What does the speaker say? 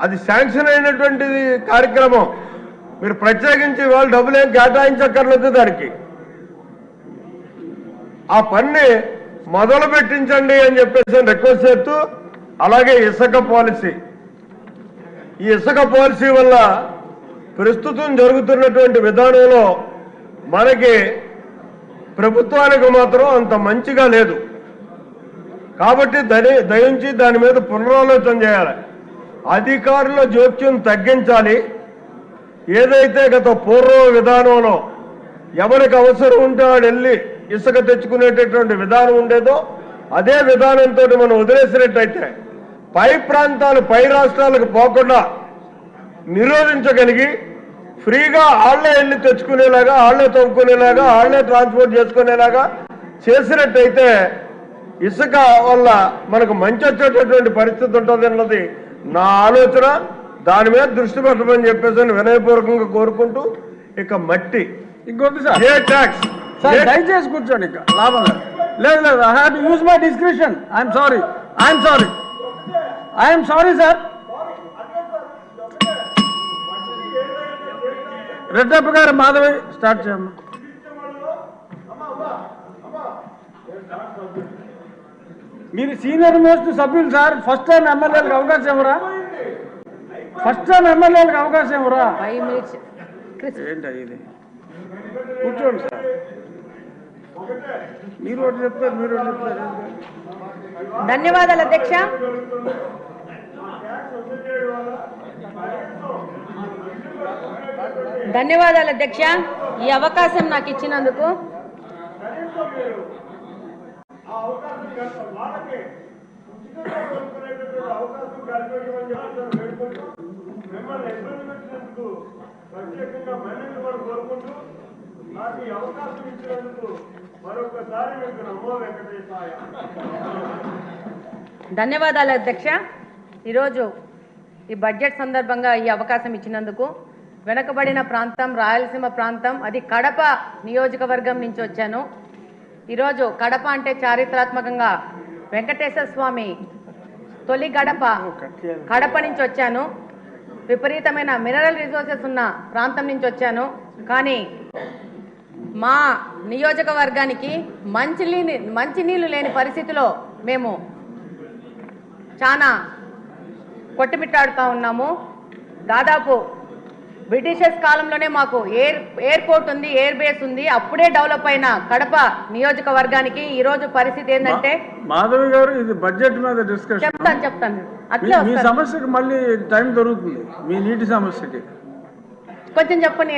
అది శాంక్షన్ అయినటువంటిది కార్యక్రమం. మీరు ప్రత్యేకించి వాళ్ళు డబ్బులు ఏం కేటాయించక్కర్లేదు. దానికి ఆ పని మొదలు పెట్టించండి అని చెప్పేసి రిక్వెస్ట్ చేస్తూ, అలాగే ఇసుక పాలసీ, ఈ ఇసుక పాలసీ వల్ల ప్రస్తుతం జరుగుతున్నటువంటి విధానంలో మనకి ప్రభుత్వానికి మాత్రం అంత మంచిగా లేదు. కాబట్టి దయించి దాని మీద పునరాలోచన చేయాలి. అధికారుల జోక్యం తగ్గించాలి. ఏదైతే గత పూర్వ విధానంలో ఎవరికి అవసరం ఉంటే వాడు వెళ్ళి ఇసుక తెచ్చుకునేటటువంటి విధానం ఉండేదో అదే విధానంతో మనం వదిలేసినట్టయితే పై ప్రాంతాలు పై రాష్ట్రాలకు పోకుండా నిరోధించగలిగి ఫ్రీగా ఆళ్లే వెళ్ళి తెచ్చుకునేలాగా, ఆళ్లే తవ్వుకునేలాగా, ఆళ్లే ట్రాన్స్పోర్ట్ చేసుకునేలాగా చేసినట్టయితే ఇసుక వల్ల మనకు మంచి వచ్చేటటువంటి పరిస్థితి ఉంటుంది అన్నది నా ఆలోచన. దాని మీద దృష్టి పెట్టమని చెప్పేసి వినయపూర్వకంగా కోరుకుంటూ, ఇక మట్టి ఇంకొద్ది సార్, ఏ ట్యాక్స్ దయచేసి కూర్చోండి. ఇంకా లాభం లేదు. I have to use my description. I'm sorry sir. Reddappa గారు, మాధవి స్టార్ట్ చేయమ్మా. మీరు సీనియర్ మోస్ట్ సభ్యులు సార్. ఫస్ట్ టైం ఎమ్మెల్యేలకు అవకాశం ఇవ్వరా? ఏంటి ఇది? కూర్చోండి సార్. మీరు ఒకటి చెప్తారు. ధన్యవాదాలు అధ్యక్ష. ఈ అవకాశం నాకు ఇచ్చినందుకు. ధన్యవాదాలు అధ్యక్ష. ఈరోజు ఈ బడ్జెట్ సందర్భంగా ఈ అవకాశం ఇచ్చినందుకు. వెనకబడిన ప్రాంతం రాయలసీమ ప్రాంతం, అది కడప నియోజకవర్గం నుంచి వచ్చాను. ఈరోజు కడప అంటే చారిత్రాత్మకంగా వెంకటేశ్వర స్వామి తొలి గడప కడప నుంచి వచ్చాను. విపరీతమైన మినరల్ రిసోర్సెస్ ఉన్న ప్రాంతం నుంచి వచ్చాను. కానీ మా నియోజకవర్గానికి మంచినీళ్ళు లేని పరిస్థితిలో మేము చాలా కొట్టుమిట్టాడుతూ ఉన్నాము. దాదాపు బ్రిటిషర్స్ కాలంలోనే మాకు ఎయిర్పోర్ట్ ఉంది, ఎయిర్ బేస్ ఉంది. అప్పుడే డెవలప్ అయిన కడప నియోజకవర్గానికి ఈ రోజు పరిస్థితి ఏంటంటే, మాధవి గారు, ఇది బడ్జెట్ మీద డిస్కషన్. చెప్తాను. మీ సమస్యకి మళ్ళీ టైం దొరుకుతుంది. మీ నీటి సమస్యకి కొంచెం చెప్పండి.